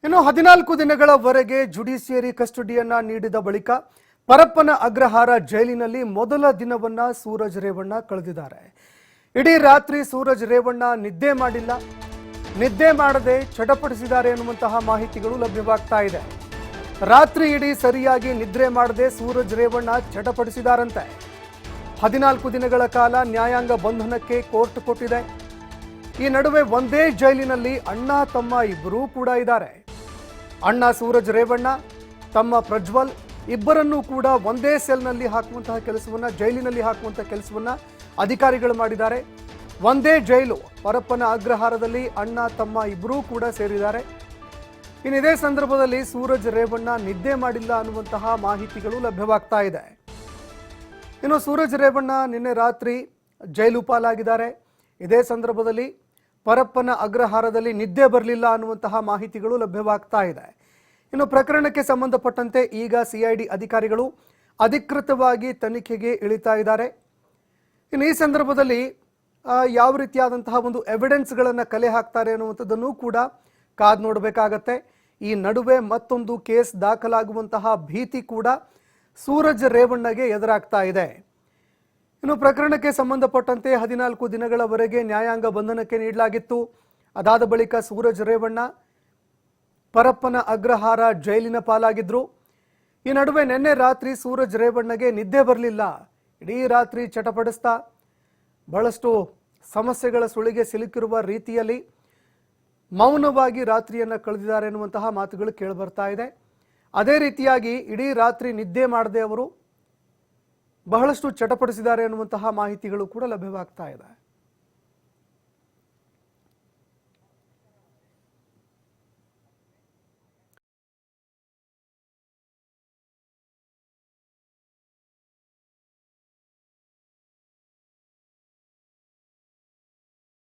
ಇನ್ನು 14 ದಿನಗಳವರೆಗೆ ಜುಡಿಷಿಯರಿ ಕಸ್ಟಡಿಯನ್ನ ನೀಡಿದ ಬಳಿಕ ಪರಪ್ಪನ ಅಗ್ರಹಾರ ಜೈಲಿನಲ್ಲಿ ಮೊದಲ ದಿನವನ್ನ ಸೂರಜ್ ರೇವಣ್ಣ ಕಳೆದಿದ್ದಾರೆ. ಇಡೀ ರಾತ್ರಿ ಸೂರಜ್ ರೇವಣ್ಣ ನಿದ್ದೆ ಮಾಡದೆ ಚಟಪಡಿಸಿದ್ದಾರೆ ಎನ್ನುವಂತಹ ಮಾಹಿತಿಗಳು ಲಭ್ಯವಾಗ್ತಾ ಇದೆ. ರಾತ್ರಿ ಇಡೀ ಸರಿಯಾಗಿ ನಿದ್ರೆ ಮಾಡದೆ ಸೂರಜ್ ರೇವಣ್ಣ ಚಟಪಡಿಸಿದಾರಂತೆ. 14 ದಿನಗಳ ಕಾಲ ನ್ಯಾಯಾಂಗ ಬಂಧನಕ್ಕೆ ಕೋರ್ಟ್ ಕೊಟ್ಟಿದೆ. ಈ ನಡುವೆ ಒಂದೇ ಜೈಲಿನಲ್ಲಿ ಅಣ್ಣ ತಮ್ಮ ಇಬ್ಬರೂ ಕೂಡ ಇದ್ದಾರೆ. ಅಣ್ಣ ಸೂರಜ್ ರೇವಣ್ಣ, ತಮ್ಮ ಪ್ರಜ್ವಲ್ ಇಬ್ಬರನ್ನೂ ಕೂಡ ಒಂದೇ ಸೆಲ್ನಲ್ಲಿ ಹಾಕುವಂತಹ ಕೆಲಸವನ್ನ, ಜೈಲಿನಲ್ಲಿ ಹಾಕುವಂತಹ ಕೆಲಸವನ್ನ ಅಧಿಕಾರಿಗಳು ಮಾಡಿದ್ದಾರೆ. ಒಂದೇ ಜೈಲು ಪರಪ್ಪನ ಅಗ್ರಹಾರದಲ್ಲಿ ಅಣ್ಣ ತಮ್ಮ ಇಬ್ಬರೂ ಕೂಡ ಸೇರಿದ್ದಾರೆ. ಇನ್ನು ಇದೇ ಸಂದರ್ಭದಲ್ಲಿ ಸೂರಜ್ ರೇವಣ್ಣ ನಿದ್ದೆ ಮಾಡಿಲ್ಲ ಅನ್ನುವಂತಹ ಮಾಹಿತಿಗಳು ಲಭ್ಯವಾಗ್ತಾ ಇದೆ. ಇನ್ನು ಸೂರಜ್ ರೇವಣ್ಣ ನಿನ್ನೆ ರಾತ್ರಿ ಜೈಲು ಪಾಲಾಗಿದ್ದಾರೆ. ಇದೇ ಸಂದರ್ಭದಲ್ಲಿ ಪರಪ್ಪನ ಅಗ್ರಹಾರದಲ್ಲಿ ನಿದ್ದೆ ಬರಲಿಲ್ಲ ಅನ್ನುವಂತಹ ಮಾಹಿತಿಗಳು ಲಭ್ಯವಾಗ್ತಾ ಇದೆ. ಇನ್ನು ಪ್ರಕರಣಕ್ಕೆ ಸಂಬಂಧಪಟ್ಟಂತೆ ಈಗ ಸಿಐಡಿ ಅಧಿಕಾರಿಗಳು ಅಧಿಕೃತವಾಗಿ ತನಿಖೆಗೆ ಇಳಿತಾ ಇದ್ದಾರೆ. ಇನ್ನು ಈ ಸಂದರ್ಭದಲ್ಲಿ ಯಾವ ರೀತಿಯಾದಂತಹ ಒಂದು ಎವಿಡೆನ್ಸ್ಗಳನ್ನು ಕಲೆ ಹಾಕ್ತಾರೆ ಅನ್ನುವಂಥದ್ದನ್ನು ಕೂಡ ಕಾದು ನೋಡಬೇಕಾಗತ್ತೆ. ಈ ನಡುವೆ ಮತ್ತೊಂದು ಕೇಸ್ ದಾಖಲಾಗುವಂತಹ ಭೀತಿ ಕೂಡ ಸೂರಜ್ ರೇವಣ್ಣಗೆ ಎದುರಾಗ್ತಾ ಇದೆ. ಇನ್ನು ಪ್ರಕರಣಕ್ಕೆ ಸಂಬಂಧಪಟ್ಟಂತೆ 14 ದಿನಗಳವರೆಗೆ ನ್ಯಾಯಾಂಗ ಬಂಧನಕ್ಕೆ ನೀಡಲಾಗಿತ್ತು. ಅದಾದ ಬಳಿಕ ಸೂರಜ್ ರೇವಣ್ಣ ಪರಪ್ಪನ ಅಗ್ರಹಾರ ಜೈಲಿನ ಪಾಲಾಗಿದ್ರು. ಈ ನಡುವೆ ನಿನ್ನೆ ರಾತ್ರಿ ಸೂರಜ್ ರೇವಣ್ಣಗೆ ನಿದ್ದೆ ಬರಲಿಲ್ಲ. ಇಡೀ ರಾತ್ರಿ ಚಟಪಡಿಸ್ತಾ ಬಹಳಷ್ಟು ಸಮಸ್ಯೆಗಳ ಸುಳಿಗೆ ಸಿಲುಕಿರುವ ರೀತಿಯಲ್ಲಿ ಮೌನವಾಗಿ ರಾತ್ರಿಯನ್ನು ಕಳೆದಿದ್ದಾರೆ ಎನ್ನುವಂತಹ ಮಾತುಗಳು ಕೇಳಿಬರ್ತಾ ಇದೆ. ಅದೇ ರೀತಿಯಾಗಿ ಇಡೀ ರಾತ್ರಿ ನಿದ್ದೆ ಮಾಡದೆ ಅವರು ಬಹಳಷ್ಟು ಚಟಪಡಿಸಿದ್ದಾರೆ ಎನ್ನುವಂತಹ ಮಾಹಿತಿಗಳು ಕೂಡ ಲಭ್ಯವಾಗ್ತಾ ಇದೆ.